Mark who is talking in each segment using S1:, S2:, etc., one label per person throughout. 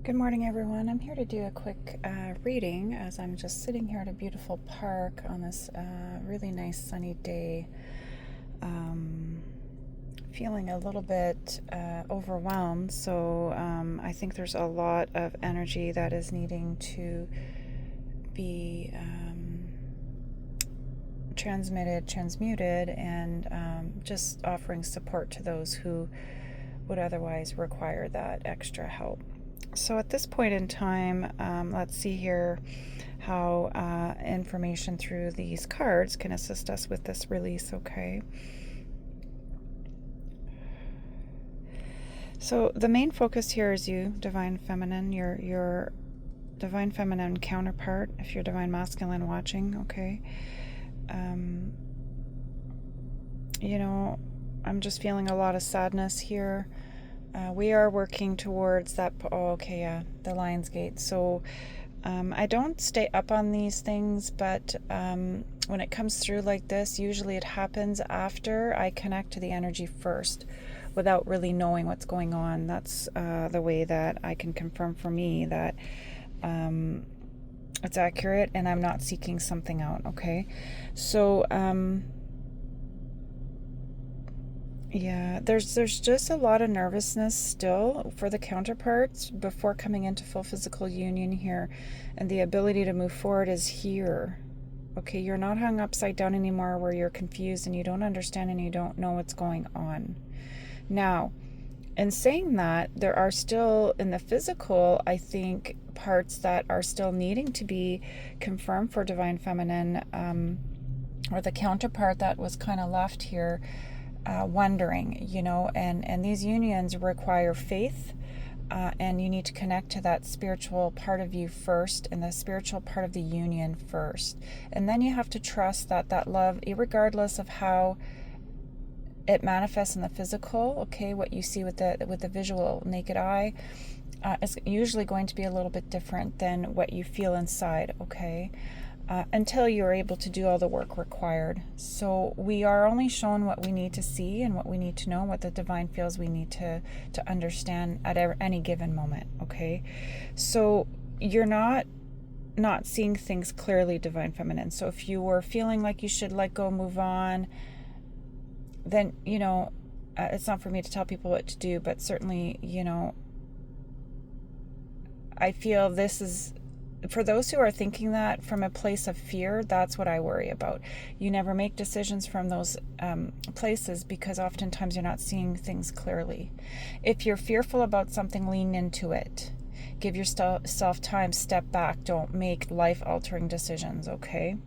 S1: Good morning, everyone. I'm here to do a quick reading as I'm just sitting here at a beautiful park on this really nice sunny day. Feeling a little bit overwhelmed, so I think there's a lot of energy that is needing to be transmuted, and just offering support to those who would otherwise require that extra help. So at this point in time, let's see here how information through these cards can assist us with this release, okay? So the main focus here is you, Divine Feminine, your Divine Feminine counterpart, if you're Divine Masculine watching, okay? I'm just feeling a lot of sadness here. We are working towards that. The Lion's Gate. So I don't stay up on these things, but when it comes through like this, usually it happens after I connect to the energy first without really knowing what's going on. That's the way that I can confirm for me that it's accurate and I'm not seeking something out, okay? So yeah, there's just a lot of nervousness still for the counterparts before coming into full physical union here, and the ability to move forward is here. Okay, you're not hung upside down anymore where you're confused and you don't understand and you don't know what's going on. Now, in saying that, there are still in the physical, I think, parts that are still needing to be confirmed for Divine Feminine, or the counterpart that was kind of left here. Wondering, and these unions require faith, and you need to connect to that spiritual part of you first, and the spiritual part of the union first, and then you have to trust that love, regardless of how it manifests in the physical, okay, what you see with the visual naked eye, is usually going to be a little bit different than what you feel inside, okay? Until you're able to do all the work required. So we are only shown what we need to see and what we need to know, what the divine feels we need to understand at any given moment, okay? So you're not seeing things clearly, Divine Feminine. So if you were feeling like you should let go, move on, then, it's not for me to tell people what to do, but certainly, I feel this is, for those who are thinking that from a place of fear, that's what I worry about. You never make decisions from those places, because oftentimes you're not seeing things clearly. If you're fearful about something, lean into it. Give yourself time, step back. Don't make life-altering decisions, okay?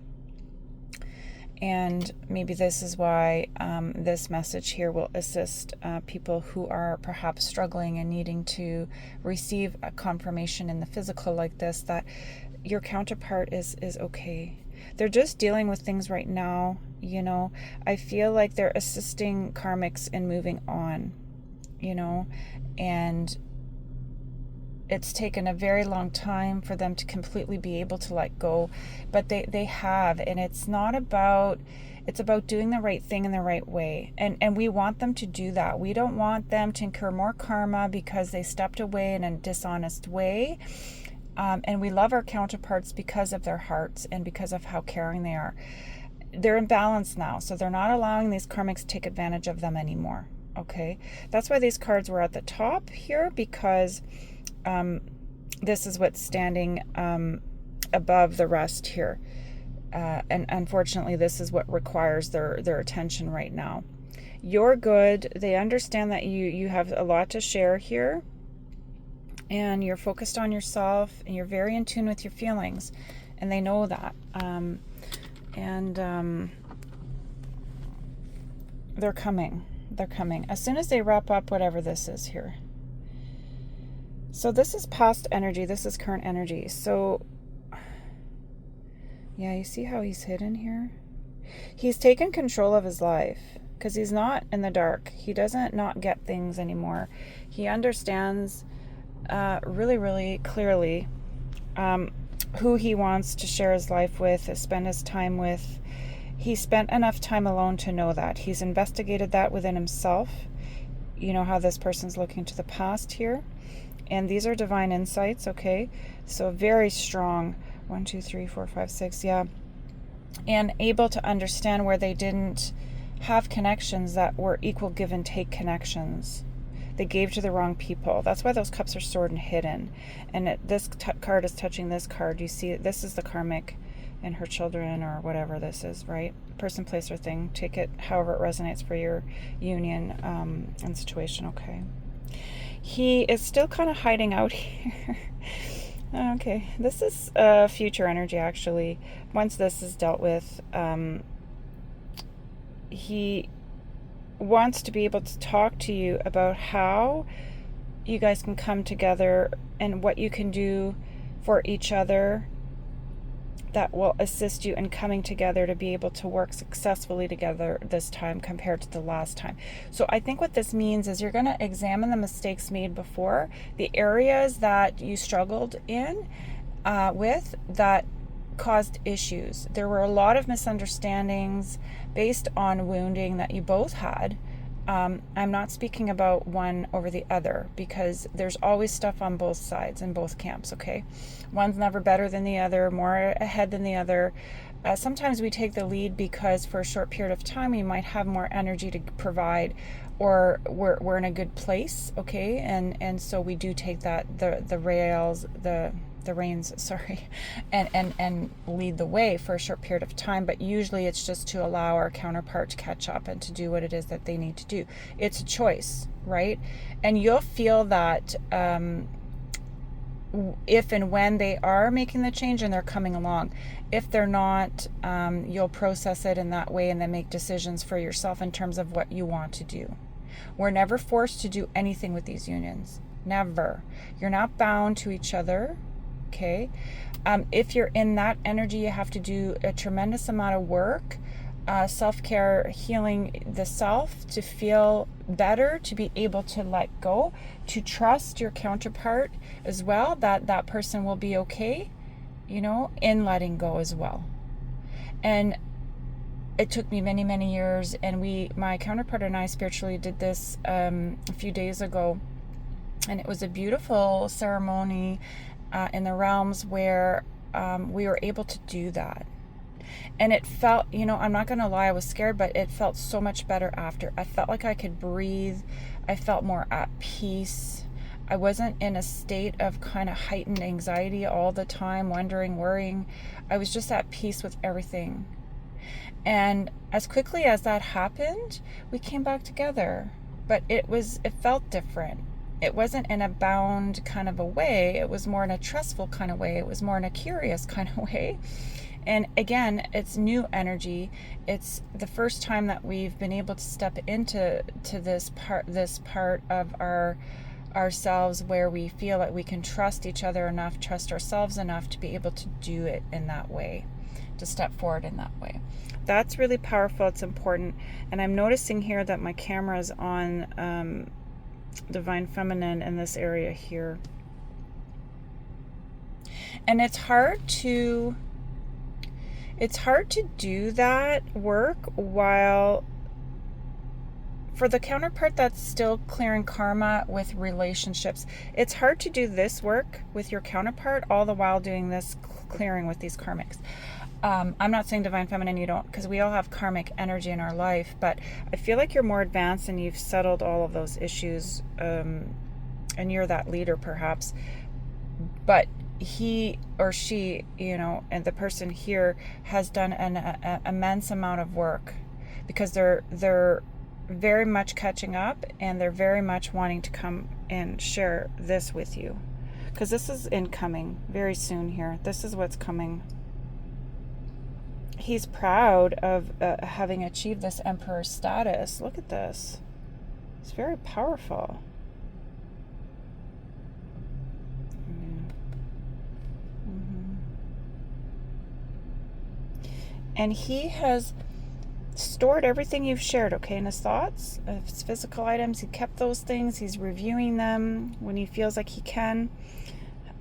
S1: And maybe this is why this message here will assist people who are perhaps struggling and needing to receive a confirmation in the physical like this, that your counterpart is okay. They're just dealing with things right now, I feel like they're assisting karmics in moving on, and it's taken a very long time for them to completely be able to let go, but they have, and it's about doing the right thing in the right way, and we want them to do that. We don't want them to incur more karma because they stepped away in a dishonest way, and we love our counterparts because of their hearts and because of how caring they are. They're in balance now, so they're not allowing these karmics to take advantage of them anymore, okay? That's why these cards were at the top here, because this is what's standing above the rest here, and unfortunately this is what requires their attention right now. You're good. They understand that you have a lot to share here, and you're focused on yourself, and you're very in tune with your feelings, and they know that, they're coming as soon as they wrap up whatever this is here. So this is past energy. This is current energy. So, yeah, you see how he's hidden here? He's taken control of his life because he's not in the dark. He doesn't not get things anymore. He understands really, really clearly who he wants to share his life with, spend his time with. He spent enough time alone to know that. He's investigated that within himself. You know how this person's looking to the past here. And these are divine insights, okay? So very strong. 1, 2, 3, 4, 5, 6, yeah. And able to understand where they didn't have connections that were equal give and take connections. They gave to the wrong people. That's why those cups are stored and hidden. And this card is touching this card. You see, this is the karmic and her children, or whatever this is, right? Person, place, or thing. Take it however it resonates for your union and situation, okay? He is still kind of hiding out here. Okay, this is future energy, actually. Once this is dealt with, he wants to be able to talk to you about how you guys can come together and what you can do for each other that will assist you in coming together to be able to work successfully together this time compared to the last time. So I think what this means is you're going to examine the mistakes made before, the areas that you struggled in with that caused issues. There were a lot of misunderstandings based on wounding that you both had. I'm not speaking about one over the other, because there's always stuff on both sides in both camps, okay? One's never better than the other, more ahead than the other. Sometimes we take the lead because for a short period of time we might have more energy to provide, or we're in a good place, okay? And so we do take that the reins, sorry, and lead the way for a short period of time. But usually it's just to allow our counterpart to catch up and to do what it is that they need to do. It's a choice, right? And you'll feel that if and when they are making the change and they're coming along. If they're not, you'll process it in that way and then make decisions for yourself in terms of what you want to do. We're never forced to do anything with these unions. Never. You're not bound to each other. Okay. If you're in that energy, you have to do a tremendous amount of work, self-care, healing the self to feel better, to be able to let go, to trust your counterpart as well, that that person will be okay, in letting go as well. And it took me many, many years, and my counterpart and I spiritually did this a few days ago, and it was a beautiful ceremony in the realms where we were able to do that. And it felt, I'm not going to lie, I was scared, but it felt so much better after. I felt like I could breathe. I felt more at peace. I wasn't in a state of kind of heightened anxiety all the time, wondering, worrying. I was just at peace with everything. And as quickly as that happened, we came back together. But it felt different. It wasn't in a bound kind of a way. It was more in a trustful kind of way. It was more in a curious kind of way. And again, it's new energy. It's the first time that we've been able to step into this part of ourselves where we feel that we can trust each other enough, trust ourselves enough to be able to do it in that way, to step forward in that way. That's really powerful. It's important. And I'm noticing here that my camera is on Divine Feminine in this area here. And it's hard to do that work while, for the counterpart that's still clearing karma with relationships, it's hard to do this work with your counterpart all the while doing this clearing with these karmics. I'm not saying Divine Feminine you don't, because we all have karmic energy in our life, but I feel like you're more advanced and you've settled all of those issues, and you're that leader perhaps. But he or she, and the person here has done an immense amount of work, because they're very much catching up, and they're very much wanting to come and share this with you, because this is incoming very soon here. This is what's coming. He's proud of having achieved this emperor status. Look at this. It's very powerful. And he has stored everything you've shared, okay, in his thoughts. If it's physical items, he kept those things. He's reviewing them when he feels like he can.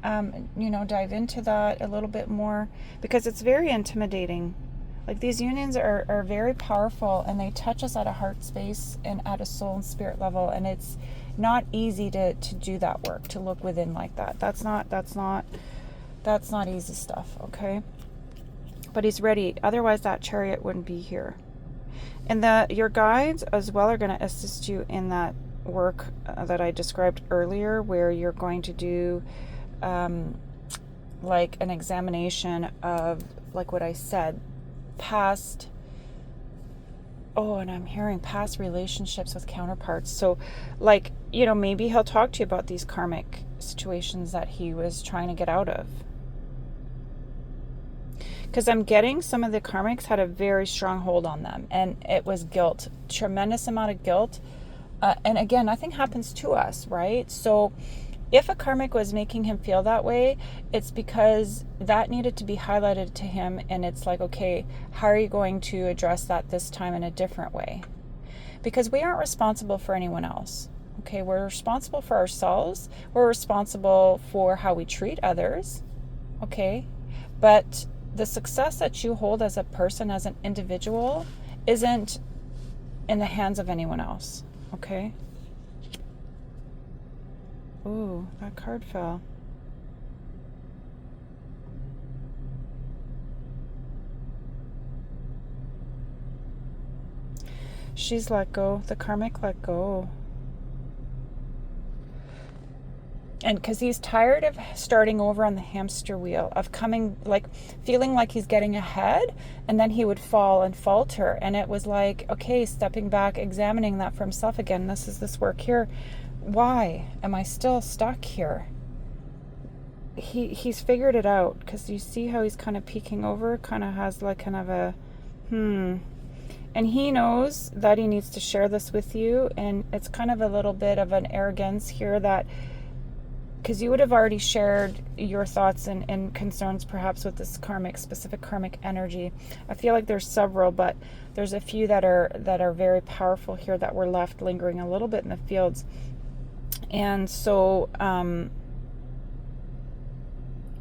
S1: Dive into that a little bit more, because it's very intimidating. Like, these unions are very powerful, and they touch us at a heart space and at a soul and spirit level, and Not easy to do that work, to look within like that. That's not easy stuff, okay? But he's ready. Otherwise, that chariot wouldn't be here. And your guides as well are going to assist you in that work that I described earlier, where you're going to do like an examination of, like what I said, past, and I'm hearing past relationships with counterparts. So like, maybe he'll talk to you about these karmic situations that he was trying to get out of. Because I'm getting some of the karmics had a very strong hold on them, and it was guilt, tremendous amount of guilt. And again, nothing happens to us, right? So if a karmic was making him feel that way, it's because that needed to be highlighted to him. And it's like, okay, how are you going to address that this time in a different way? Because we aren't responsible for anyone else. Okay, we're responsible for ourselves. We're responsible for how we treat others. Okay, but the success that you hold as a person, as an individual, isn't in the hands of anyone else. Okay. Ooh, that card fell. She's let go. The karmic let go. And because he's tired of starting over on the hamster wheel, of coming, like, feeling like he's getting ahead, and then he would fall and falter. And it was like, okay, stepping back, examining that for himself again. This is this work here. Why am I still stuck here? He's figured it out, because you see how he's kind of peeking over, kind of has like kind of a, and he knows that he needs to share this with you. And it's kind of a little bit of an arrogance here, that because you would have already shared your thoughts and concerns perhaps with this specific karmic energy. I feel like there's several, but there's a few that are very powerful here that were left lingering a little bit in the fields. And so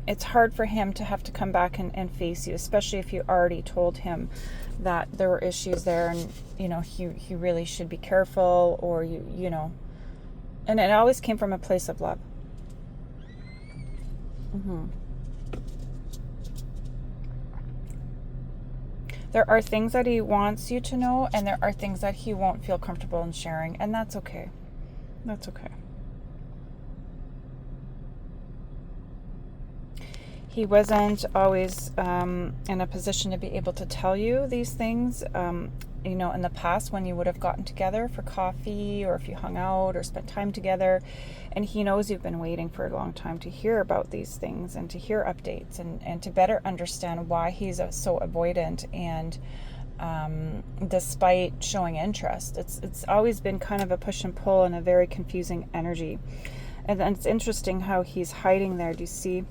S1: it's hard for him to have to come back and face you, especially if you already told him that there were issues there, and he really should be careful, or and it always came from a place of love. There are things that he wants you to know, and there are things that he won't feel comfortable in sharing, and that's okay. That's okay. He wasn't always in a position to be able to tell you these things. In the past, when you would have gotten together for coffee, or if you hung out or spent time together, and he knows you've been waiting for a long time to hear about these things and to hear updates, and to better understand why he's so avoidant, and despite showing interest, it's always been kind of a push and pull and a very confusing energy. And then it's interesting how he's hiding there. Do you see?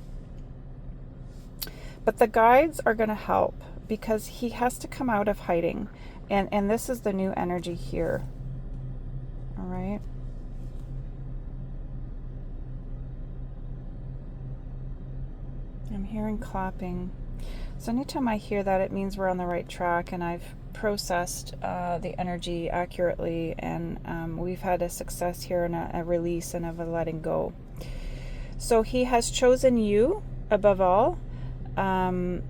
S1: But the guides are going to help, because he has to come out of hiding. And this is the new energy here. All right. I'm hearing clapping. So anytime I hear that, it means we're on the right track, and I've processed the energy accurately, and we've had a success here, and a release, and of a letting go. So he has chosen you above all. So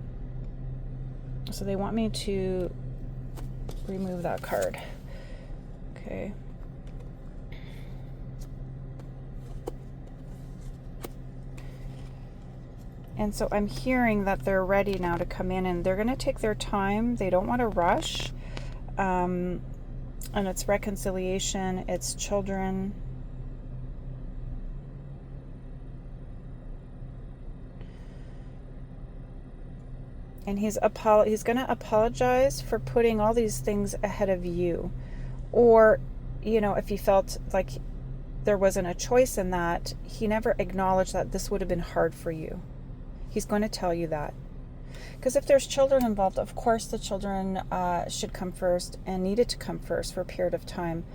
S1: they want me to remove that card. Okay. And so I'm hearing that they're ready now to come in, and they're going to take their time. They don't want to rush. And it's reconciliation. It's children. And he's going to apologize for putting all these things ahead of you. Or, if he felt like there wasn't a choice in that, he never acknowledged that this would have been hard for you. He's going to tell you that. Because if there's children involved, of course the children should come first, and needed to come first for a period of time,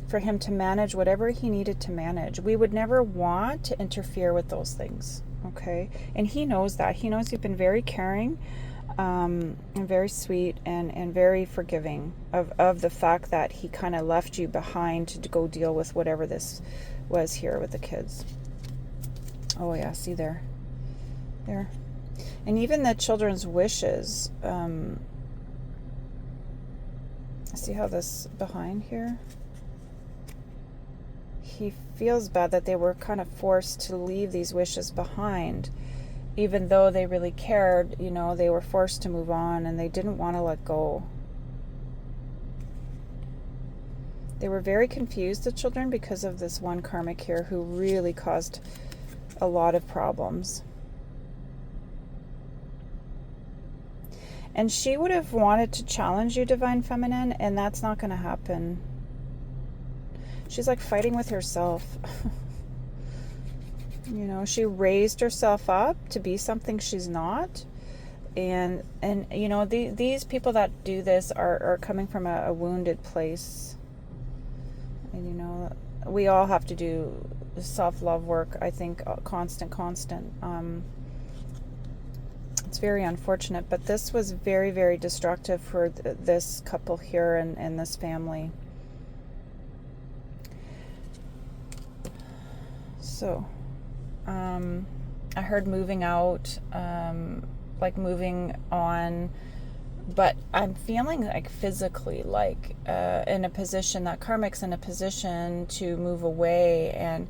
S1: for him to manage whatever he needed to manage. We would never want to interfere with those things, okay? And he knows that. He knows you've been very caring. and very sweet, and very forgiving of the fact that he kind of left you behind to go deal with whatever this was here with the kids. Oh yeah, see there. And even the children's wishes. See how this behind here? He feels bad that they were kind of forced to leave these wishes behind. Even though they really cared, they were forced to move on and they didn't want to let go. They were very confused, the children, because of this one karmic here who really caused a lot of problems. And she would have wanted to challenge you, Divine Feminine, and that's not going to happen. She's like fighting with herself. She raised herself up to be something she's not. And these people that do this are coming from a wounded place. And, we all have to do self-love work, I think, constant. It's very unfortunate, but this was very, very destructive for this couple here and this family. So, I heard moving out, like moving on, but I'm feeling like physically, like in a position that karmic's in a position to move away, and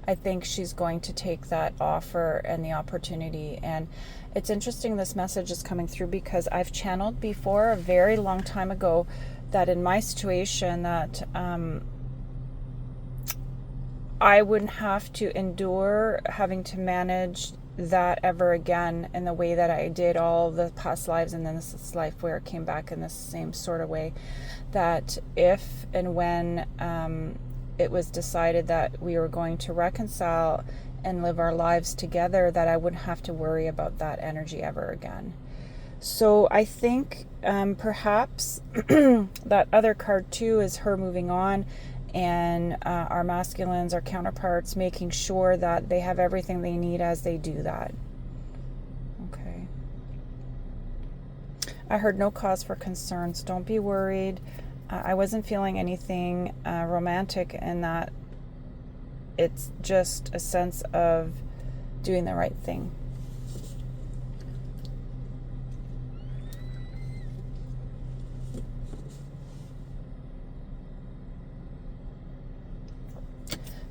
S1: I think she's going to take that offer and the opportunity. And it's interesting this message is coming through because I've channeled before a very long time ago that in my situation that I wouldn't have to endure having to manage that ever again in the way that I did all the past lives and then this life where it came back in the same sort of way. That if and when it was decided that we were going to reconcile and live our lives together, that I wouldn't have to worry about that energy ever again. So I think perhaps that other card too is her moving on, and our masculines, our counterparts, making sure that they have everything they need as they do that. Okay. I heard no cause for concerns. Don't be worried. I wasn't feeling anything romantic in that. It's just a sense of doing the right thing.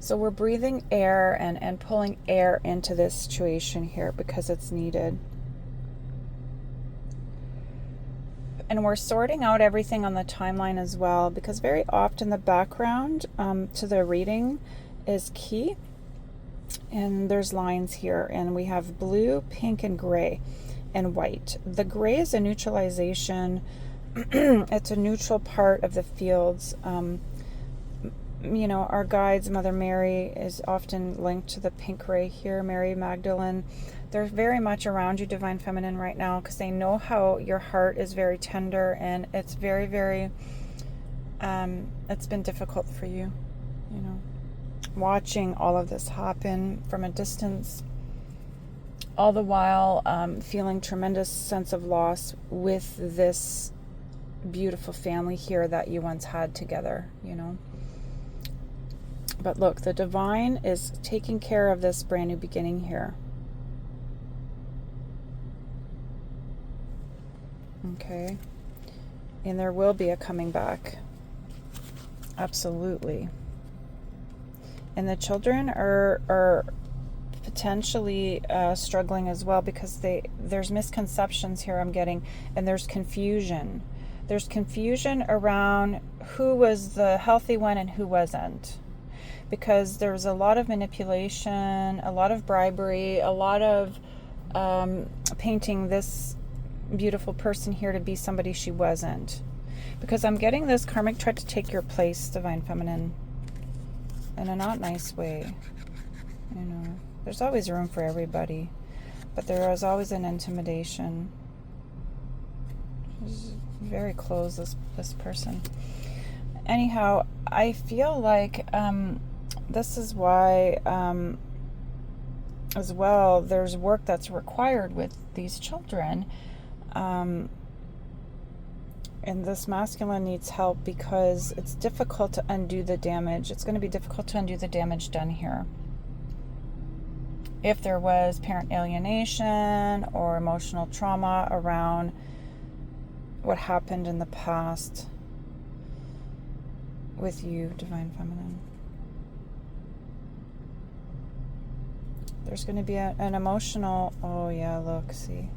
S1: So we're breathing air and pulling air into this situation here because it's needed. And we're sorting out everything on the timeline as well, because very often the background to the reading is key. And there's lines here, and we have blue, pink, and gray, and white. The gray is a neutralization. It's a neutral part of the fields. Our guides, Mother Mary is often linked to the pink ray here, Mary Magdalene. They're very much around you, Divine Feminine, right now, because they know how your heart is very tender, and it's very, very, it's been difficult for you, watching all of this happen from a distance, all the while feeling tremendous sense of loss with this beautiful family here that you once had together, But look, the divine is taking care of this brand new beginning here. Okay. And there will be a coming back. Absolutely. And the children are potentially struggling as well, because there's misconceptions here I'm getting, and there's confusion. There's confusion around who was the healthy one and who wasn't. Because there was a lot of manipulation, a lot of bribery, a lot of painting this beautiful person here to be somebody she wasn't. Because I'm getting this karmic tried to take your place, Divine Feminine, in a not nice way. There's always room for everybody, but there is always an intimidation. She's very close, this person. Anyhow, I feel like this is why, as well, there's work that's required with these children. And this masculine needs help because it's difficult to undo the damage. It's going to be difficult to undo the damage done here. If there was parent alienation or emotional trauma around what happened in the past with you, Divine Feminine. There's going to be an emotional, oh yeah, look, see.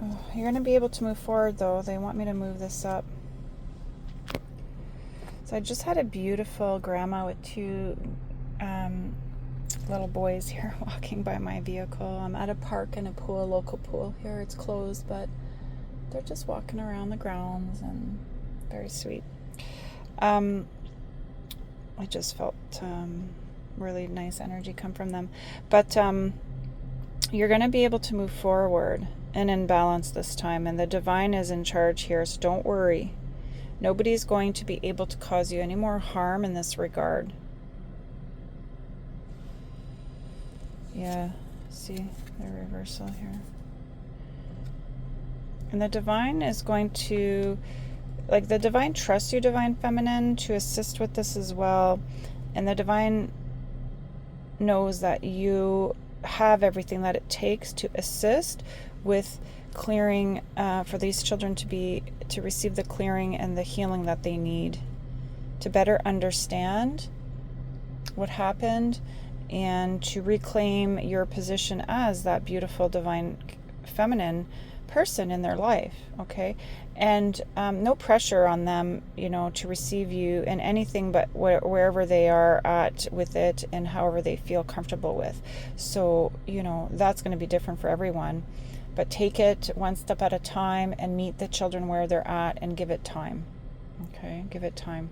S1: Oh, you're going to be able to move forward though. They want me to move this up. So I just had a beautiful grandma with two little boys here walking by my vehicle. I'm at a park and a pool, a local pool here. It's closed, but they're just walking around the grounds and very sweet. I just felt really nice energy come from them. But you're going to be able to move forward and in balance this time. And the divine is in charge here, so don't worry. Nobody's going to be able to cause you any more harm in this regard. Yeah, see the reversal here. And the divine is going to, like, the divine trusts you, Divine Feminine, to assist with this as well. And the divine knows that you have everything that it takes to assist with clearing, for these children to receive the clearing and the healing that they need to better understand what happened and to reclaim your position as that beautiful Divine Feminine person in their life. Okay, and no pressure on them, you know, to receive you in anything but wherever they are at with it and however they feel comfortable with. So, you know, that's going to be different for everyone, but take it one step at a time and meet the children where they're at and give it time. Okay, give it time.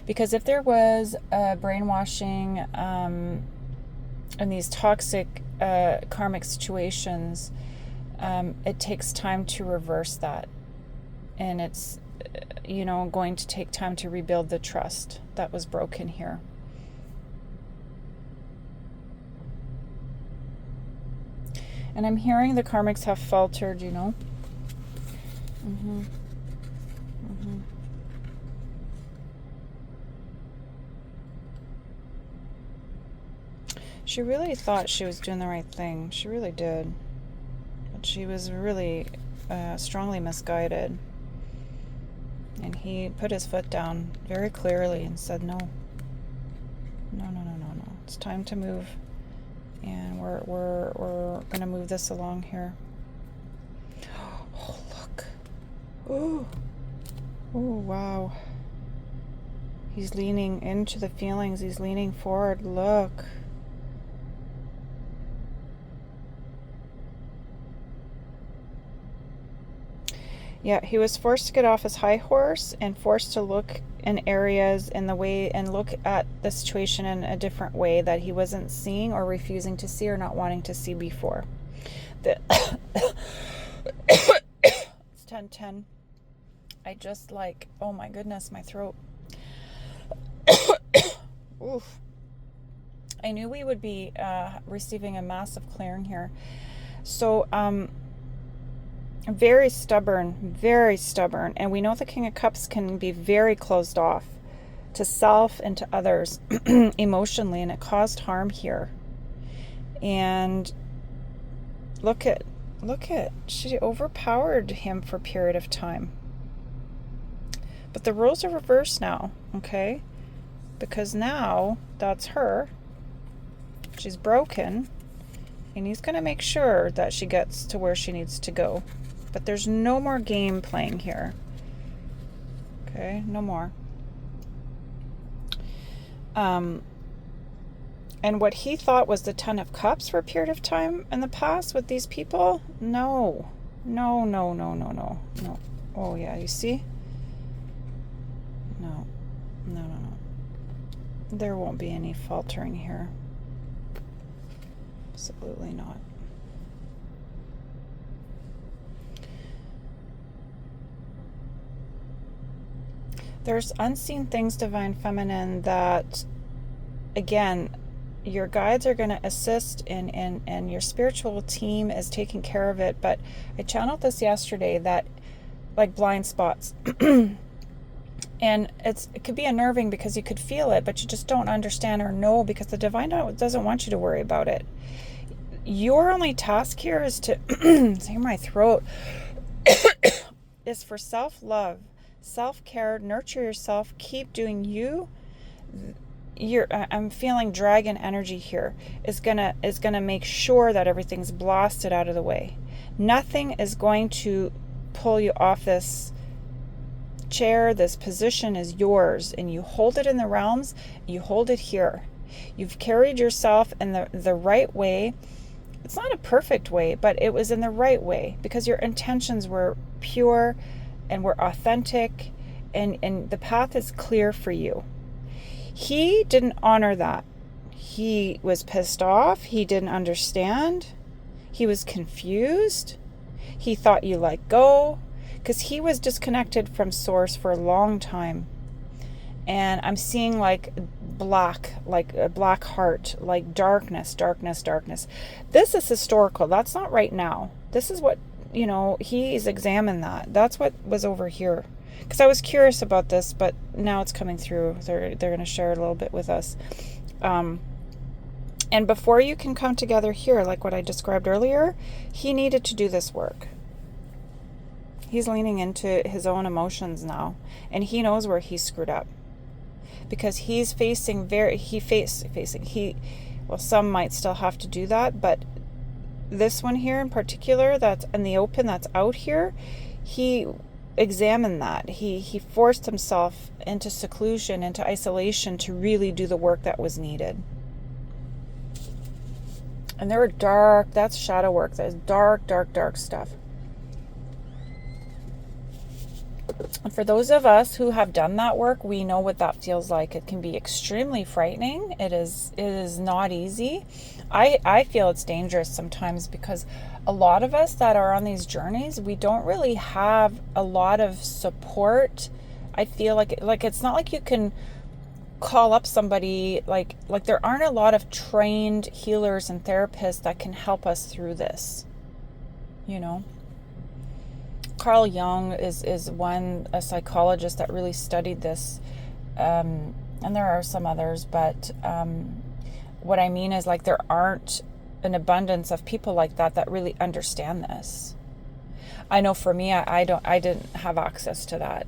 S1: Because if there was brainwashing in these toxic karmic situations, it takes time to reverse that. And it's, you know, going to take time to rebuild the trust that was broken here. And I'm hearing the karmics have faltered, you know. She really thought she was doing the right thing. She really did. But she was really strongly misguided. And he put his foot down very clearly and said, no. No. It's time to move. And we're going to move this along here. Oh, look. Oh, wow. He's leaning into the feelings. He's leaning forward. Look. Yeah, he was forced to get off his high horse and forced to look in areas in the way and look at the situation in a different way that he wasn't seeing or refusing to see or not wanting to see before. It's 10:10. I just like, oh my goodness, my throat. Oof. I knew we would be receiving a massive clearing here. So, very stubborn, and we know the King of Cups can be very closed off to self and to others emotionally, and it caused harm here. And look at she overpowered him for a period of time, but the roles are reversed now. Okay, because now that's her, she's broken, and he's going to make sure that she gets to where she needs to go. But there's no more game playing here. Okay, no more. And what he thought was the Ten of Cups for a period of time in the past with these people, no. Oh yeah, you see? No. There won't be any faltering here. Absolutely not. There's unseen things, Divine Feminine, that, again, your guides are going to assist and your spiritual team is taking care of it. But I channeled this yesterday, that like blind spots. And it could be unnerving because you could feel it, but you just don't understand or know, because the divine doesn't want you to worry about it. Your only task here is to clear my throat is for self-love, self-care, nurture yourself, keep doing you. I'm feeling dragon energy here is gonna make sure that everything's blasted out of the way. Nothing is going to pull you off this chair. This position is yours, and you hold it in the realms. You hold it here. You've carried yourself in the right way. It's not a perfect way, but it was in the right way because your intentions were pure and were authentic, and the path is clear for you. He didn't honor that. He was pissed off. He didn't understand. He was confused. He thought you let go because he was disconnected from source for a long time. And I'm seeing like black, like a black heart, like darkness. This is historical. That's not right now. This is what, he's examined that. That's what was over here. Because I was curious about this, but now it's coming through. They're going to share a little bit with us. And before you can come together here, like what I described earlier, he needed to do this work. He's leaning into his own emotions now, and he knows where he screwed up. Because he's facing some might still have to do that, but this one here in particular, that's in the open, that's out here, he examined that. He forced himself into seclusion, into isolation, to really do the work that was needed. And they were dark, that's shadow work, that's dark stuff. And for those of us who have done that work, we know what that feels like. It can be extremely frightening. It is not easy. I feel it's dangerous sometimes because a lot of us that are on these journeys, we don't really have a lot of support. I feel like it's not like you can call up somebody, like there aren't a lot of trained healers and therapists that can help us through this, Carl Jung is a psychologist that really studied this, and there are some others, but what I mean is, like, there aren't an abundance of people like that really understand this. I know for me, I didn't have access to that.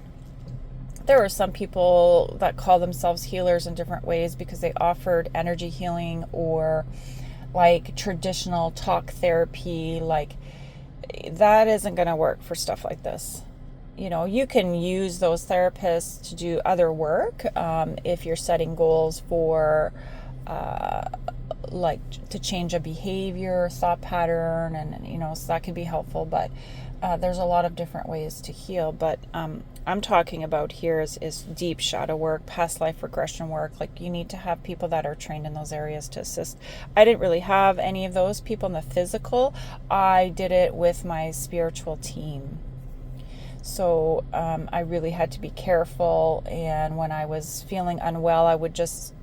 S1: There were some people that call themselves healers in different ways because they offered energy healing or like traditional talk therapy, like that isn't going to work for stuff like this. You can use those therapists to do other work if you're setting goals for like to change a behavior, thought pattern, and so that can be helpful. But there's a lot of different ways to heal. But I'm talking about here is deep shadow work, past life regression work. Like, you need to have people that are trained in those areas to assist. I didn't really have any of those people in the physical. I did it with my spiritual team. So I really had to be careful. And when I was feeling unwell, I would just,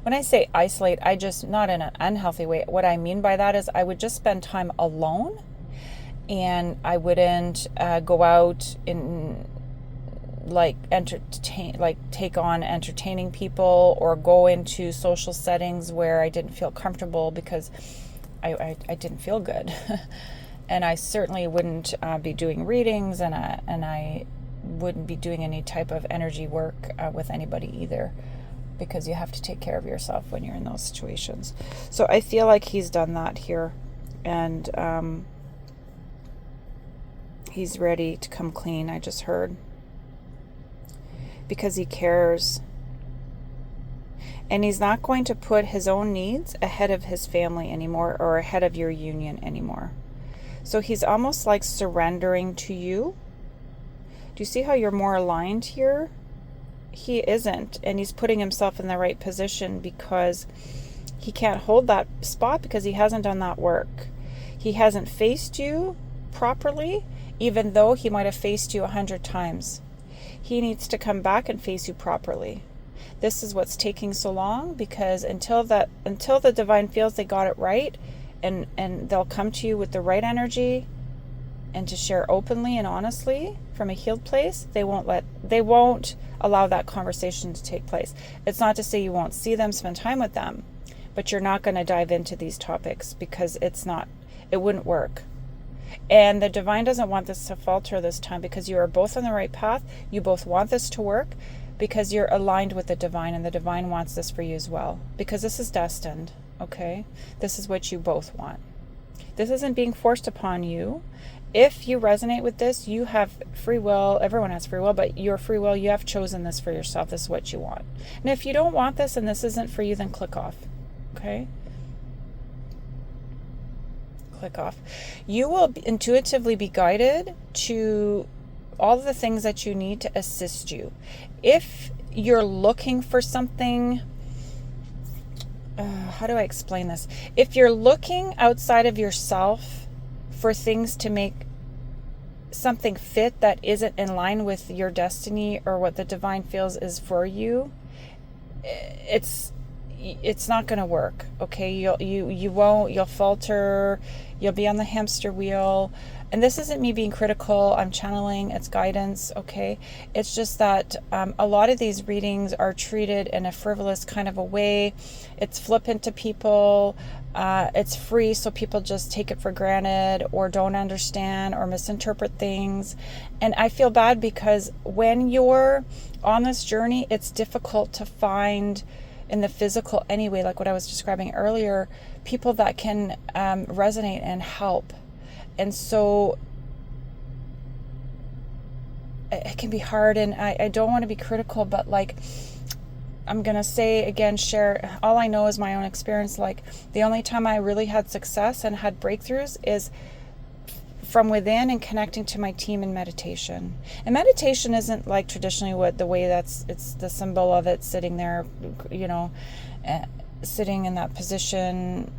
S1: when I say isolate, I just, not in an unhealthy way. What I mean by that is I would just spend time alone, and I wouldn't go out and take on entertaining people or go into social settings where I didn't feel comfortable because I didn't feel good. And I certainly wouldn't be doing readings, and I wouldn't be doing any type of energy work with anybody either, because you have to take care of yourself when you're in those situations. So I feel like he's done that here, and he's ready to come clean, I just heard. Because he cares. And he's not going to put his own needs ahead of his family anymore, or ahead of your union anymore. So he's almost like surrendering to you. Do you see how you're more aligned here? He isn't, and he's putting himself in the right position because he can't hold that spot because he hasn't done that work. He hasn't faced you properly, even though he might have faced you 100 times. He needs to come back and face you properly. This is what's taking so long, because until the divine feels they got it right, and they'll come to you with the right energy and to share openly and honestly from a healed place, they won't allow that conversation to take place. It's not to say you won't see them, spend time with them, but you're not going to dive into these topics, because it wouldn't work. And the divine doesn't want this to falter this time, because you are both on the right path. You both want this to work because you're aligned with the divine, and the divine wants this for you as well, because this is destined. Okay, this is what you both want. This isn't being forced upon you. If you resonate with this, you have free will. Everyone has free will, but your free will, you have chosen this for yourself. This is what you want. And if you don't want this and this isn't for you, then click off. Okay? Click off. You will intuitively be guided to all of the things that you need to assist you. If you're looking for something, how do I explain this? If you're looking outside of yourself for things to make something fit that isn't in line with your destiny or what the divine feels is for you, it's not going to work. Okay, you'll falter, you'll be on the hamster wheel. And this isn't me being critical, I'm channeling, it's guidance, okay? It's just that a lot of these readings are treated in a frivolous kind of a way. It's flippant to people, it's free, so people just take it for granted or don't understand or misinterpret things. And I feel bad, because when you're on this journey, it's difficult to find in the physical anyway, like what I was describing earlier, people that can resonate and help. And so it can be hard, and I don't want to be critical, but like, I'm going to say again, share, all I know is my own experience. Like, the only time I really had success and had breakthroughs is from within and connecting to my team in meditation. And meditation isn't like traditionally it's the symbol of it, sitting there, sitting in that position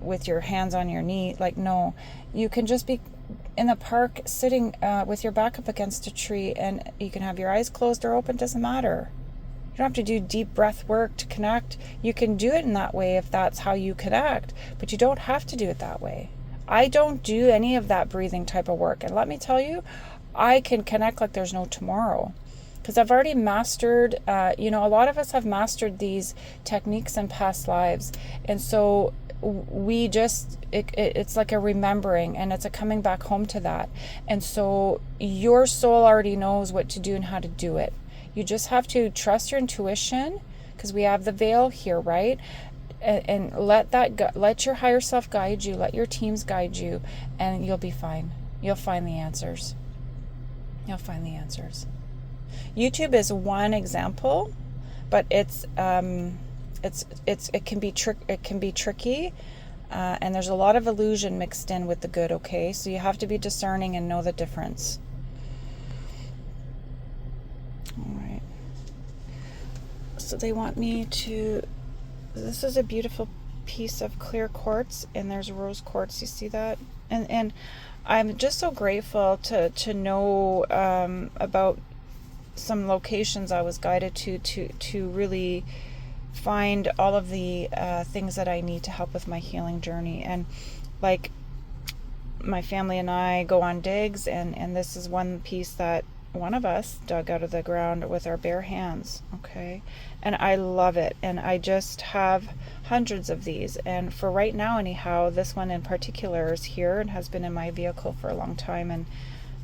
S1: with your hands on your knee. Like, no, you can just be in the park sitting with your back up against a tree, and you can have your eyes closed or open, doesn't matter. You don't have to do deep breath work to connect. You can do it in that way if that's how you connect, but you don't have to do it that way. I don't do any of that breathing type of work, and let me tell you, I can connect like there's no tomorrow, because I've already mastered, a lot of us have mastered these techniques in past lives. And so we just, it's like a remembering, and it's a coming back home to that. And so your soul already knows what to do and how to do it. You just have to trust your intuition, because we have the veil here, right? And let your higher self guide you, let your teams guide you, and you'll be fine. You'll find the answers. You'll find the answers. YouTube is one example, but it can be tricky, and there's a lot of illusion mixed in with the good. Okay, so you have to be discerning and know the difference. All right. So they want me to. This is a beautiful piece of clear quartz, and there's rose quartz. You see that? And I'm just so grateful to know about some locations I was guided to really find all of the things that I need to help with my healing journey. And like, my family and I go on digs, and this is one piece that one of us dug out of the ground with our bare hands. Okay, and I love it, and I just have hundreds of these, and for right now anyhow, this one in particular is here and has been in my vehicle for a long time, and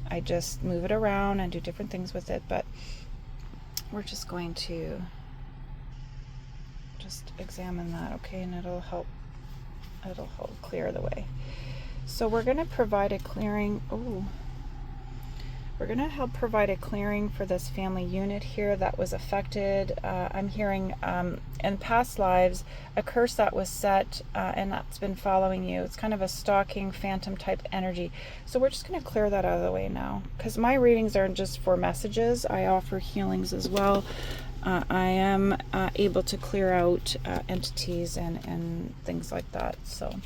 S1: I just move it around and do different things with it. But we're just going to just examine that, okay, and it'll help clear the way. So we're going to provide a clearing. We're going to help provide a clearing for this family unit here that was affected. I'm hearing in past lives a curse that was set, and that's been following you. It's kind of a stalking phantom type energy. So we're just going to clear that out of the way now, because my readings aren't just for messages. I offer healings as well. I am able to clear out entities and things like that. So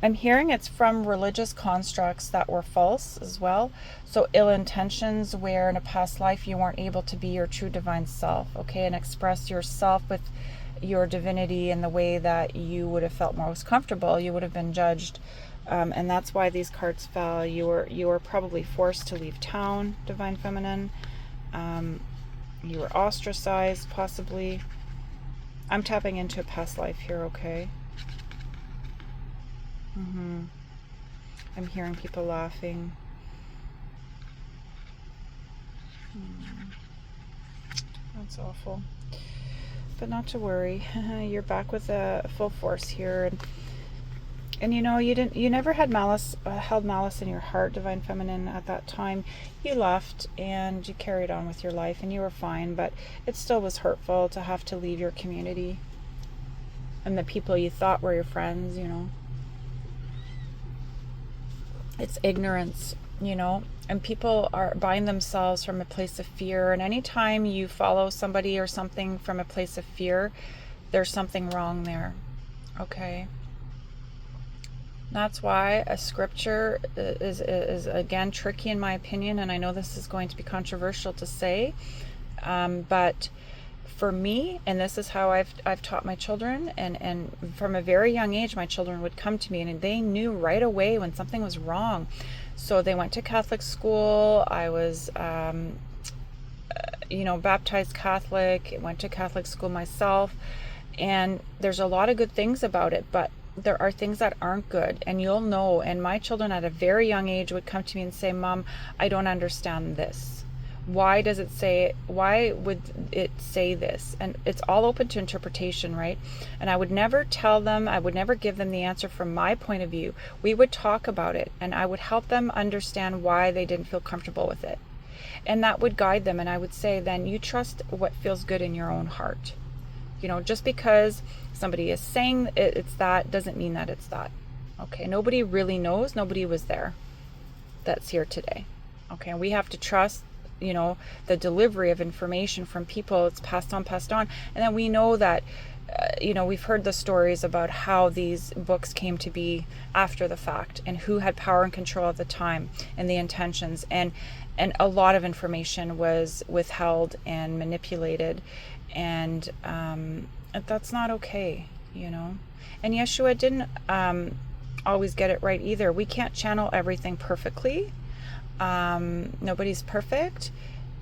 S1: I'm hearing it's from religious constructs that were false as well. So ill intentions where in a past life you weren't able to be your true divine self, okay, and express yourself with your divinity in the way that you would have felt most comfortable. You would have been judged, and that's why these cards fell. You were probably forced to leave town, Divine Feminine. You were ostracized, possibly. I'm tapping into a past life here, okay? I'm hearing people laughing. That's awful. But not to worry. You're back with a full force here, and you know, you never had malice, held malice in your heart, Divine Feminine, at that time. You left and you carried on with your life and you were fine, but it still was hurtful to have to leave your community and the people you thought were your friends, you know. It's ignorance, you know, and people are bind themselves from a place of fear. And anytime you follow somebody or something from a place of fear, there's something wrong there, okay? That's why a scripture is again tricky in my opinion, and I know this is going to be controversial to say, but for me, and this is how I've taught my children, and from a very young age, my children would come to me and they knew right away when something was wrong. So they went to Catholic school. I was, baptized Catholic, went to Catholic school myself, and there's a lot of good things about it, but there are things that aren't good, and you'll know. And my children at a very young age would come to me and say, Mom, I don't understand this. Why would it say this? And it's all open to interpretation, right? And I would never tell them, I would never give them the answer from my point of view. We would talk about it, and I would help them understand why they didn't feel comfortable with it. And that would guide them. And I would say, then you trust what feels good in your own heart. You know, just because somebody is saying it's that doesn't mean that it's that. Okay, nobody really knows. Nobody was there that's here today. Okay, and we have to trust, you know, the delivery of information from people. It's passed on. And then we know that, we've heard the stories about how these books came to be after the fact and who had power and control at the time and the intentions. And a lot of information was withheld and manipulated. And that's not okay, you know. And Yeshua didn't always get it right either. We can't channel everything perfectly. Nobody's perfect,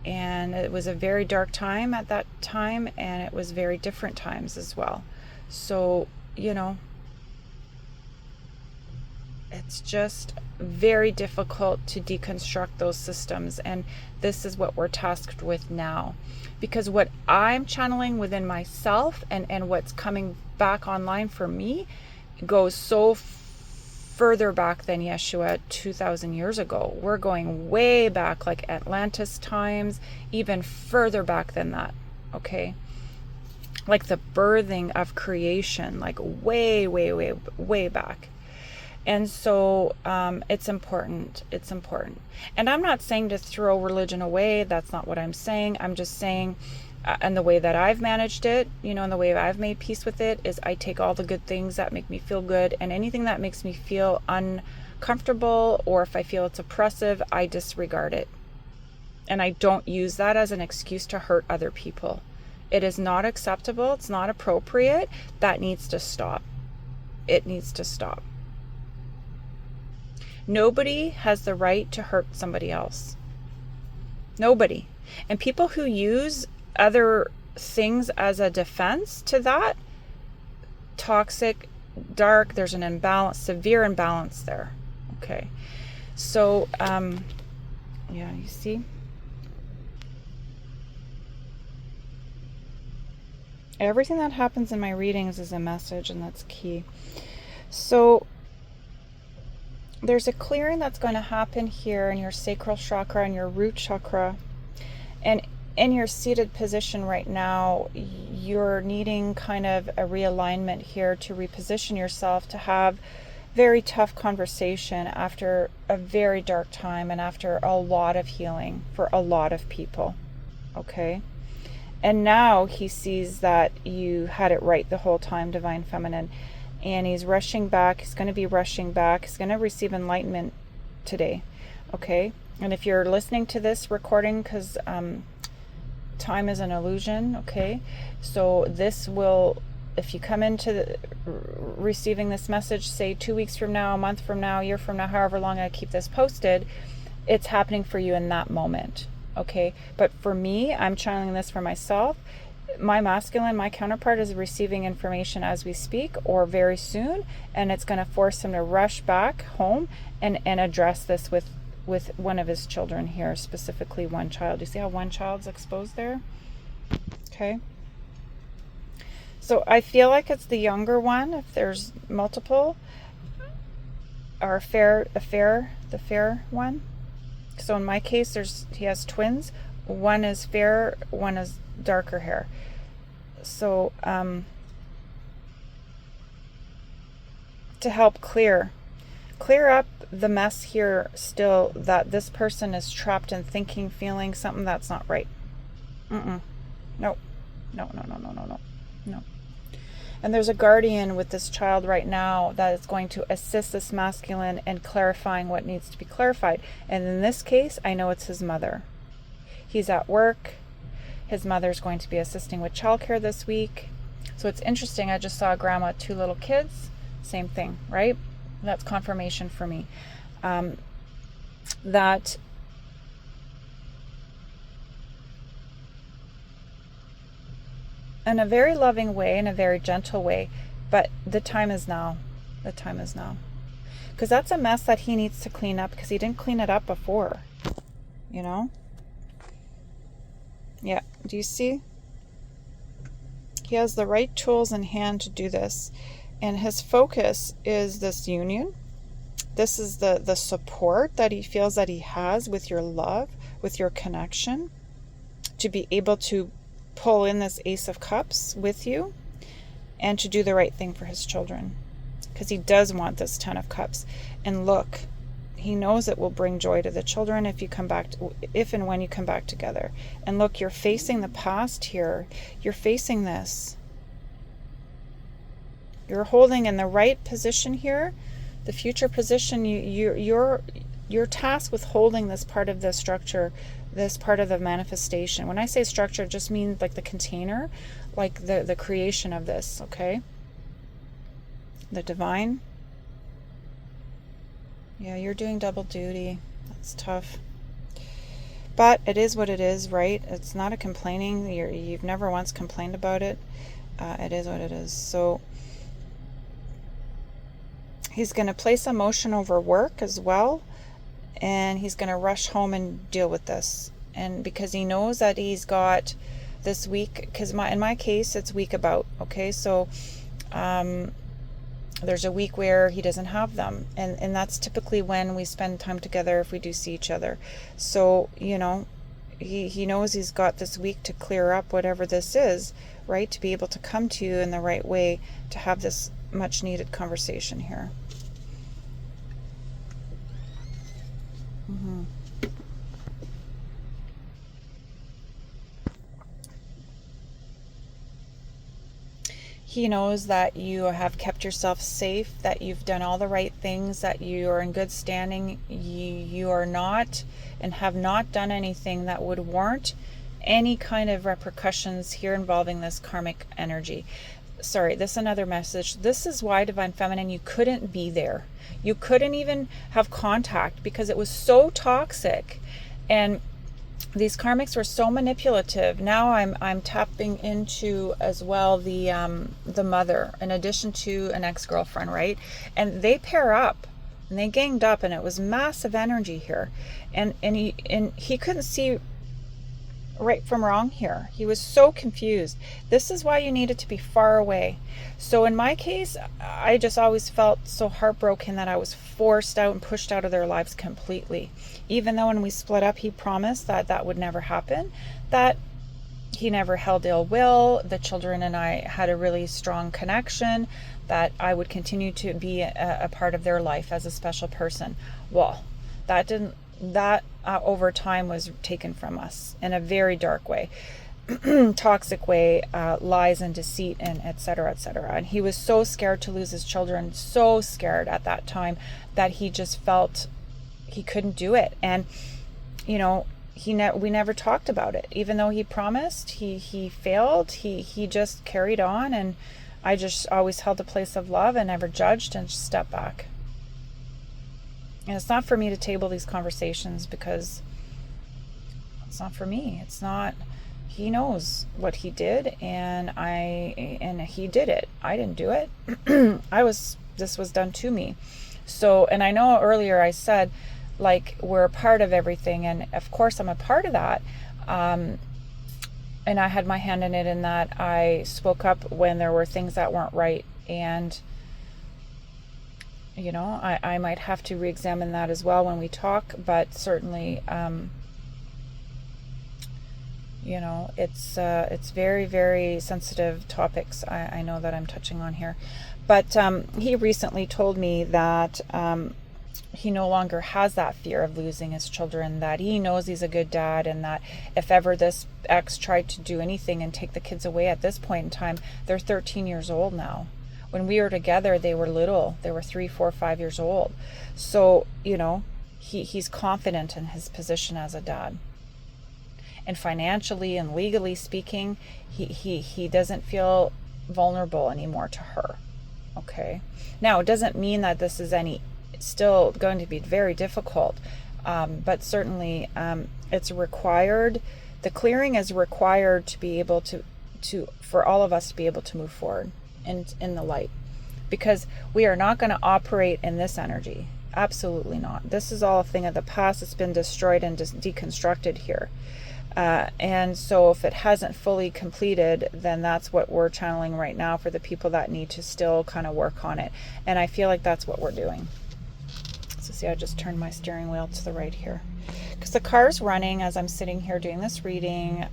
S1: and it was a very dark time at that time, and it was very different times as well. So, you know, it's just very difficult to deconstruct those systems, and this is what we're tasked with now. Because what I'm channeling within myself and what's coming back online for me goes so further back than Yeshua 2,000 years ago. We're going way back, like Atlantis times, even further back than that, okay? Like the birthing of creation, like way, way, way, way back. And so it's important. It's important. And I'm not saying to throw religion away. That's not what I'm saying. I'm just saying, and the way that I've managed it, you know, and the way I've made peace with it is I take all the good things that make me feel good, and anything that makes me feel uncomfortable, or if I feel it's oppressive, I disregard it. And I don't use that as an excuse to hurt other people. It is not acceptable. It's not appropriate. That needs to stop. It needs to stop. Nobody has the right to hurt somebody else. Nobody. And people who use other things as a defense to that, toxic, dark, there's an imbalance, severe imbalance there. Okay. So, yeah, you see? Everything that happens in my readings is a message, and that's key. So, there's a clearing that's going to happen here in your sacral chakra and your root chakra. And in your seated position right now, you're needing kind of a realignment here to reposition yourself to have very tough conversation after a very dark time and after a lot of healing for a lot of people. Okay? And now he sees that you had it right the whole time, Divine Feminine. and he's rushing back. He's going to be rushing back. He's going to receive enlightenment today. Okay. And if you're listening to this recording, because time is an illusion. Okay. So this will, if you come into receiving this message, say 2 weeks from now, a month from now, a year from now, however long I keep this posted, it's happening for you in that moment. Okay. But for me, I'm channeling this for myself. My masculine, my counterpart, is receiving information as we speak or very soon, and it's going to force him to rush back home and address this with one of his children here, specifically one child. You see how one child's exposed there? Okay. So I feel like it's the younger one, if there's multiple, or the fair one. So in my case, he has twins. One is fair, one is darker hair. So to help clear up the mess here still, that this person is trapped in thinking, feeling something that's not right. No. And there's a guardian with this child right now that is going to assist this masculine in clarifying what needs to be clarified. And in this case, I know it's his mother. He's at work. His mother's going to be assisting with childcare this week. So it's interesting. I just saw a grandma, 2 little kids. Same thing, right? That's confirmation for me. That in a very loving way, in a very gentle way, but the time is now. The time is now. Because that's a mess that he needs to clean up, because he didn't clean it up before. You know? Yeah, do you see? He has the right tools in hand to do this. And his focus is this union. This is the support that he feels that he has with your love, with your connection, to be able to pull in this Ace of Cups with you and to do the right thing for his children. Because he does want this 10 of Cups. And look, he knows it will bring joy to the children if and when you come back together. And look, you're facing the past here. You're facing this. You're holding in the right position here. The future position, you're tasked with holding this part of the structure, this part of the manifestation. When I say structure, it just means like the container, like the creation of this, okay? The divine. Yeah, you're doing double duty. That's tough. But it is what it is, right? It's not a complaining. You've never once complained about it. It is what it is. So he's going to place emotion over work as well. And he's going to rush home and deal with this. And because he knows that he's got this week, because in my case, it's week about, okay? So there's a week where he doesn't have them. And that's typically when we spend time together if we do see each other. So, you know, he knows he's got this week to clear up whatever this is, right? To be able to come to you in the right way to have this much needed conversation here. Mm-hmm. He knows that you have kept yourself safe, that you've done all the right things, that you are in good standing. You are not and have not done anything that would warrant any kind of repercussions here involving this karmic energy. Sorry, this is another message. This is why, Divine Feminine, you couldn't be there. You couldn't even have contact because it was so toxic. And these karmics were so manipulative. Now I'm tapping into as well the mother, in addition to an ex-girlfriend, right? And they pair up and they ganged up, and it was massive energy here. And he couldn't see right from wrong here. He was so confused. This is why you needed to be far away. So in my case, I just always felt so heartbroken that I was forced out and pushed out of their lives completely. Even though when we split up, he promised that that would never happen, that he never held ill will, the children and I had a really strong connection, that I would continue to be a part of their life as a special person. Well, that over time was taken from us in a very dark way. toxic way, lies and deceit, and etc., etc. And he was so scared to lose his children, so scared at that time, that he just felt he couldn't do it. And you know, we never talked about it, even though he promised. He failed. He just carried on, and I just always held a place of love and never judged and just stepped back. And it's not for me to table these conversations, because it's not for me. It's not. He knows what he did, and he did it. I didn't do it. This was done to me. So, and I know earlier I said, like, we're a part of everything, and of course I'm a part of that. And I had my hand in it, in that I spoke up when there were things that weren't right. And you know, I might have to re-examine that as well when we talk, but certainly, you know, it's very, very sensitive topics I know that I'm touching on here. But he recently told me that he no longer has that fear of losing his children, that he knows he's a good dad, and that if ever this ex tried to do anything and take the kids away, at this point in time, they're 13 years old now. When we were together, they were little. They were 3, 4, 5 years old. So, you know, he's confident in his position as a dad. And financially and legally speaking, he doesn't feel vulnerable anymore to her. Okay. Now, it doesn't mean that this is still going to be very difficult, but certainly it's required. The clearing is required to be able to for all of us to be able to move forward in the light, because we are not going to operate in this energy. Absolutely not. This is all a thing of the past. It's been destroyed and just deconstructed here. And so if it hasn't fully completed, then that's what we're channeling right now for the people that need to still kind of work on it. And I feel like that's what we're doing. So see, I just turned my steering wheel to the right here, because the car's running as I'm sitting here doing this reading.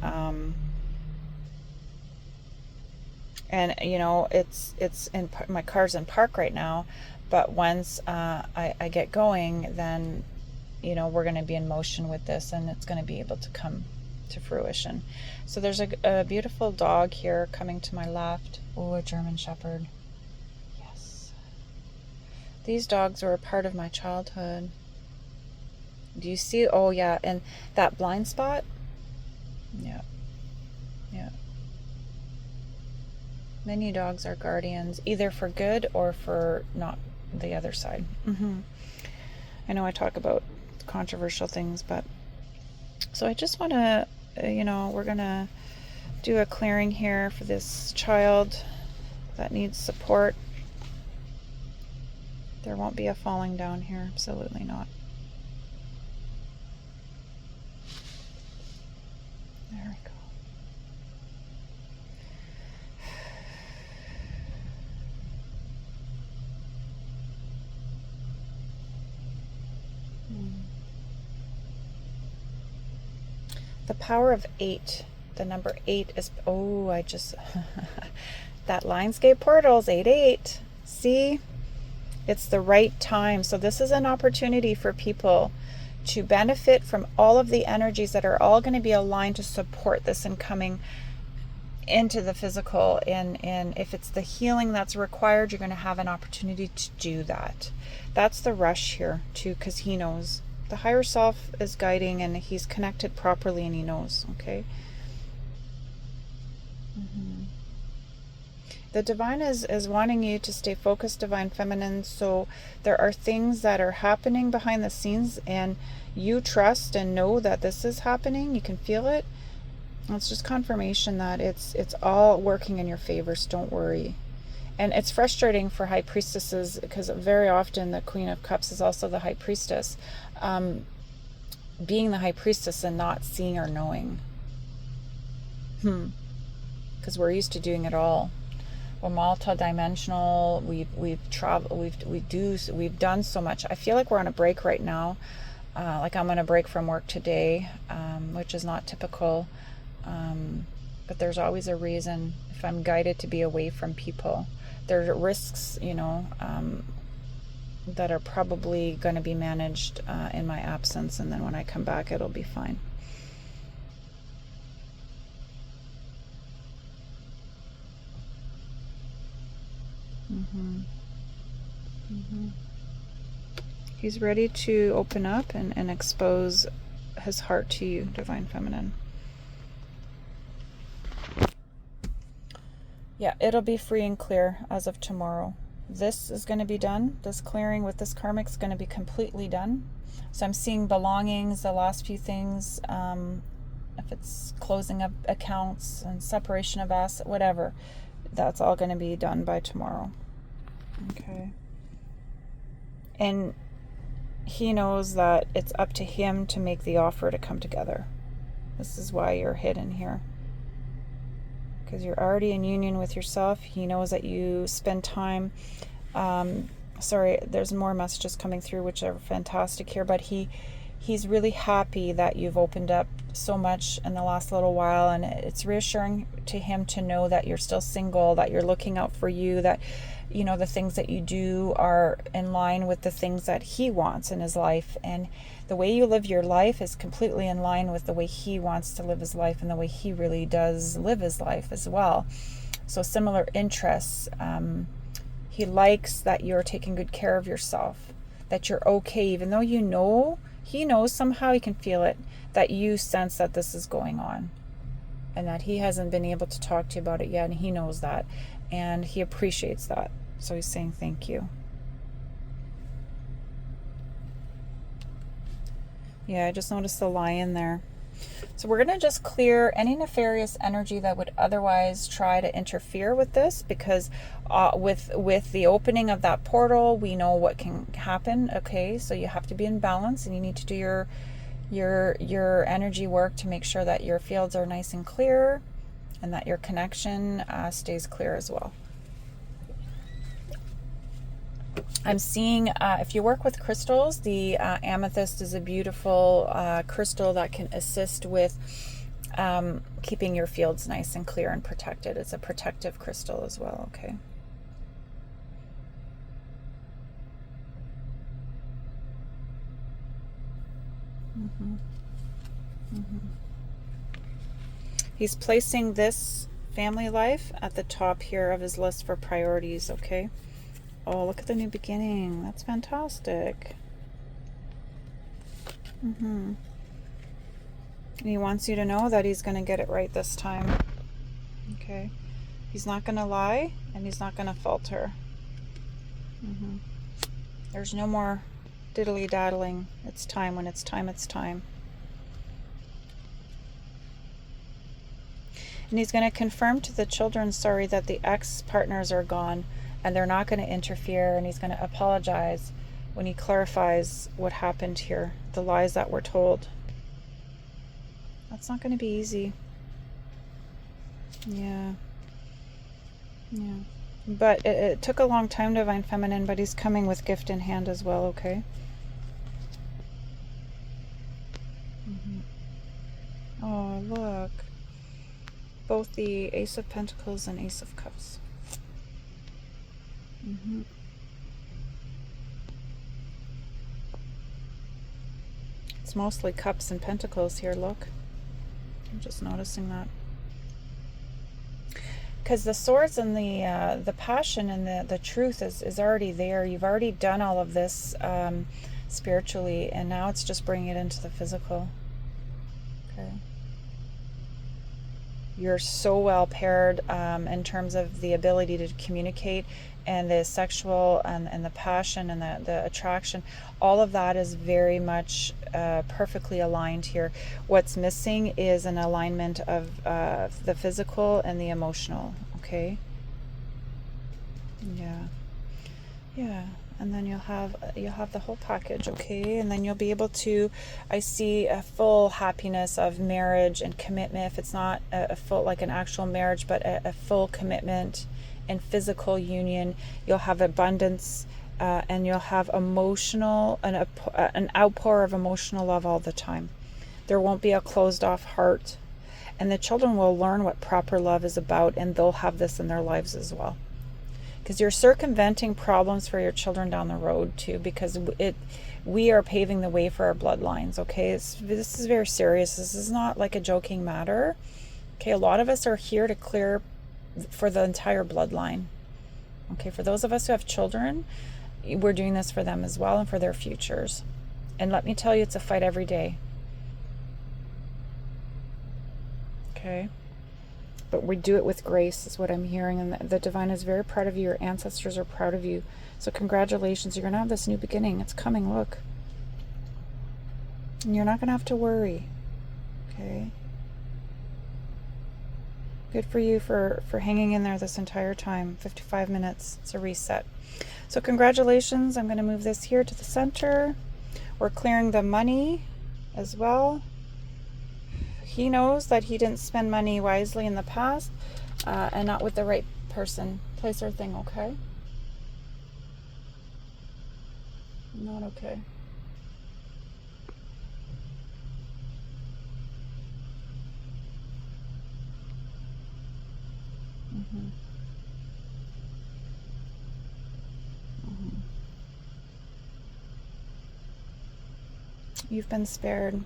S1: And you know, it's in my car's in park right now, but once I get going, then you know, we're going to be in motion with this, and it's going to be able to come to fruition. So there's a beautiful dog here coming to my left. Oh, a German Shepherd. Yes. These dogs were a part of my childhood. Do you see? Oh yeah, and that blind spot? Yeah. Yeah. Many dogs are guardians, either for good or for not the other side. I know I talk about controversial things, but so I just want to, you know, we're going to do a clearing here for this child that needs support. There won't be a falling down here. Absolutely not. There we go. The power of 8. The number 8 is, oh, I just, that Lionsgate portal's 8-8. See? It's the right time. So this is an opportunity for people to benefit from all of the energies that are all going to be aligned to support this and coming into the physical. And if it's the healing that's required, you're going to have an opportunity to do that. That's the rush here too, because he knows. The higher self is guiding, and he's connected properly, and he knows. Okay. The divine is wanting you to stay focused, divine feminine. So there are things that are happening behind the scenes, and you trust and know that this is happening. You can feel it. It's just confirmation that it's all working in your favor. So don't worry. And it's frustrating for high priestesses, because very often the Queen of Cups is also the high priestess. Being the high priestess and not seeing or knowing. Because we're used to doing it all. We're multi-dimensional. We've traveled. We've done so much. I feel like we're on a break right now. Like I'm on a break from work today, which is not typical. But there's always a reason. If I'm guided to be away from people, there are risks, you know, that are probably going to be managed in my absence, and then when I come back, it'll be fine. He's ready to open up and expose his heart to you, Divine Feminine. Yeah, it'll be free and clear as of tomorrow. This is going to be done. This clearing with this karmic is going to be completely done. So I'm seeing belongings, the last few things, if it's closing up accounts and separation of assets, whatever, that's all going to be done by tomorrow. Okay. And he knows that it's up to him to make the offer to come together. This is why you're hidden here. Because you're already in union with yourself. He knows that you spend time. Sorry, there's more messages coming through, which are fantastic here. But he's really happy that you've opened up so much in the last little while. And it's reassuring to him to know that you're still single, that you're looking out for you, that you know the things that you do are in line with the things that he wants in his life. And the way you live your life is completely in line with the way he wants to live his life and the way he really does live his life as well. So similar interests. He likes that you're taking good care of yourself, that you're okay, even though you know, he knows somehow, he can feel it, that you sense that this is going on and that he hasn't been able to talk to you about it yet. And he knows that and he appreciates that. So he's saying thank you. Yeah, I just noticed the lion there. So we're going to just clear any nefarious energy that would otherwise try to interfere with this, because with the opening of that portal, we know what can happen. Okay, so you have to be in balance, and you need to do your energy work to make sure that your fields are nice and clear, and that your connection stays clear as well. I'm seeing, if you work with crystals, the amethyst is a beautiful crystal that can assist with keeping your fields nice and clear and protected. It's a protective crystal as well, okay? He's placing this family life at the top here of his list for priorities, okay? Oh, look at the new beginning. That's fantastic. And he wants you to know that he's going to get it right this time. Okay. He's not going to lie, and he's not going to falter. There's no more diddly-daddling. It's time. When it's time, it's time. And he's going to confirm to the children, sorry, that the ex-partners are gone. And they're not going to interfere, and he's going to apologize when he clarifies what happened here, the lies that were told. That's not going to be easy. Yeah. But it took a long time, Divine Feminine, but he's coming with gift in hand as well, okay? Oh, look. Both the Ace of Pentacles and Ace of Cups. It's mostly cups and pentacles here, look. I'm just noticing that. Because the swords and the passion and the truth is already there. You've already done all of this spiritually, and now it's just bringing it into the physical. Okay. You're so well paired in terms of the ability to communicate, and the sexual and the passion and the attraction. All of that is very much perfectly aligned here. What's missing is an alignment of the physical and the emotional. Okay. Yeah. And then you'll have the whole package, okay? And then you'll be able to, I see a full happiness of marriage and commitment. If it's not a full, like an actual marriage, but a full commitment and physical union, you'll have abundance, and you'll have emotional, an outpour of emotional love all the time. There won't be a closed off heart. And the children will learn what proper love is about, and they'll have this in their lives as well. Because you're circumventing problems for your children down the road too, because we are paving the way for our bloodlines, okay? This is very serious. This is not like a joking matter. Okay, a lot of us are here to clear for the entire bloodline. Okay, for those of us who have children, we're doing this for them as well and for their futures. And let me tell you, it's a fight every day. Okay? But we do it with grace, is what I'm hearing. And the divine is very proud of you. Your ancestors are proud of you. So congratulations. You're going to have this new beginning. It's coming. Look. And you're not going to have to worry. Okay? Good for you for hanging in there this entire time. 55 minutes. It's a reset. So congratulations. I'm going to move this here to the center. We're clearing the money as well. He knows that he didn't spend money wisely in the past and not with the right person, place, or thing, okay? Not okay. Mm-hmm. Mm-hmm. You've been spared.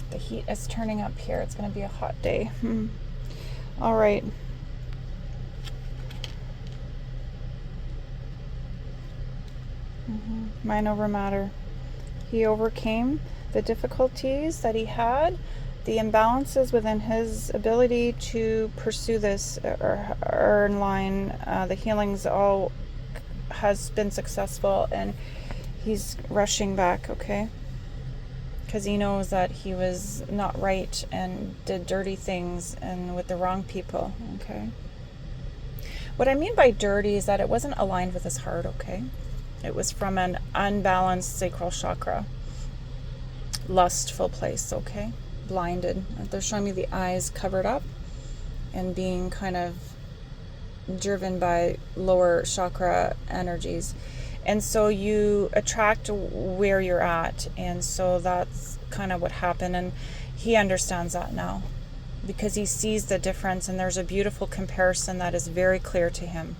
S1: The heat is turning up here. It's going to be a hot day. All right. Mind over matter. He overcame the difficulties that he had, the imbalances within his ability to pursue this are in line. The healings all has been successful, and he's rushing back, okay? Because he knows that he was not right and did dirty things and with the wrong people, okay? What I mean by dirty is that it wasn't aligned with his heart, okay? It was from an unbalanced sacral chakra. Lustful place, okay? Blinded. They're showing me the eyes covered up and being kind of driven by lower chakra energies. And so you attract where you're at. And so that's kind of what happened. And he understands that now because he sees the difference. And there's a beautiful comparison that is very clear to him.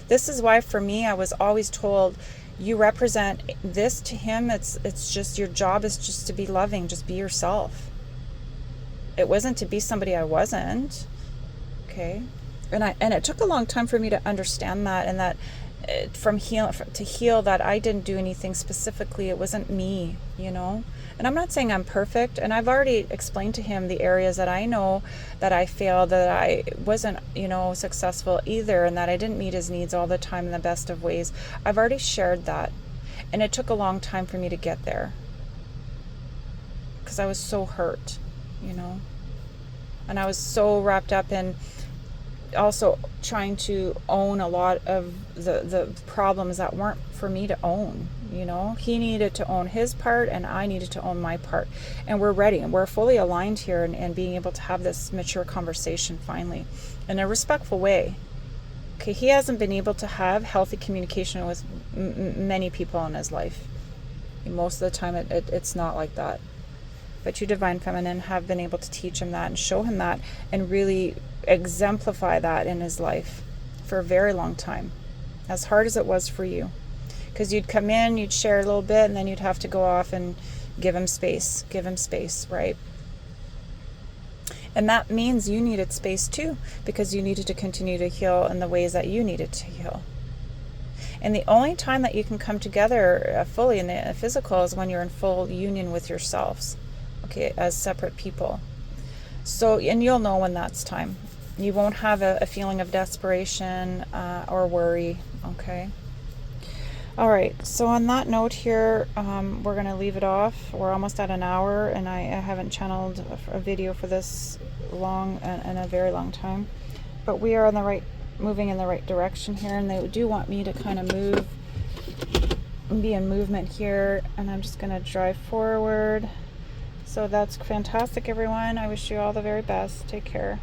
S1: This is why for me, I was always told, you represent this to him. It's just, your job is just to be loving. Just be yourself. It wasn't to be somebody I wasn't. Okay. And it took a long time for me to understand that, and that to heal that I didn't do anything specifically. It wasn't me, you know. And I'm not saying I'm perfect, and I've already explained to him the areas that I know that I failed, that I wasn't, you know, successful either, and that I didn't meet his needs all the time in the best of ways. I've already shared that, and it took a long time for me to get there because I was so hurt, you know, and I was so wrapped up in also trying to own a lot of the problems that weren't for me to own, you know. He needed to own his part and I needed to own my part, and we're ready and we're fully aligned here, and being able to have this mature conversation finally in a respectful way. Okay, he hasn't been able to have healthy communication with many people in his life. Most of the time it's not like that, but you Divine Feminine have been able to teach him that and show him that and really exemplify that in his life for a very long time, as hard as it was for you, because you'd come in, you'd share a little bit, and then you'd have to go off and give him space, right? And that means you needed space too, because you needed to continue to heal in the ways that you needed to heal. And the only time that you can come together fully in the physical is when you're in full union with yourselves, okay, as separate people. So, and you'll know when that's time. You won't have a feeling of desperation or worry, okay? All right, so on that note here, we're going to leave it off. We're almost at an hour, and I haven't channeled a video for this long in a very long time. But we are moving in the right direction here, and they do want me to kind of move and be in movement here, and I'm just going to drive forward. So that's fantastic, everyone. I wish you all the very best. Take care.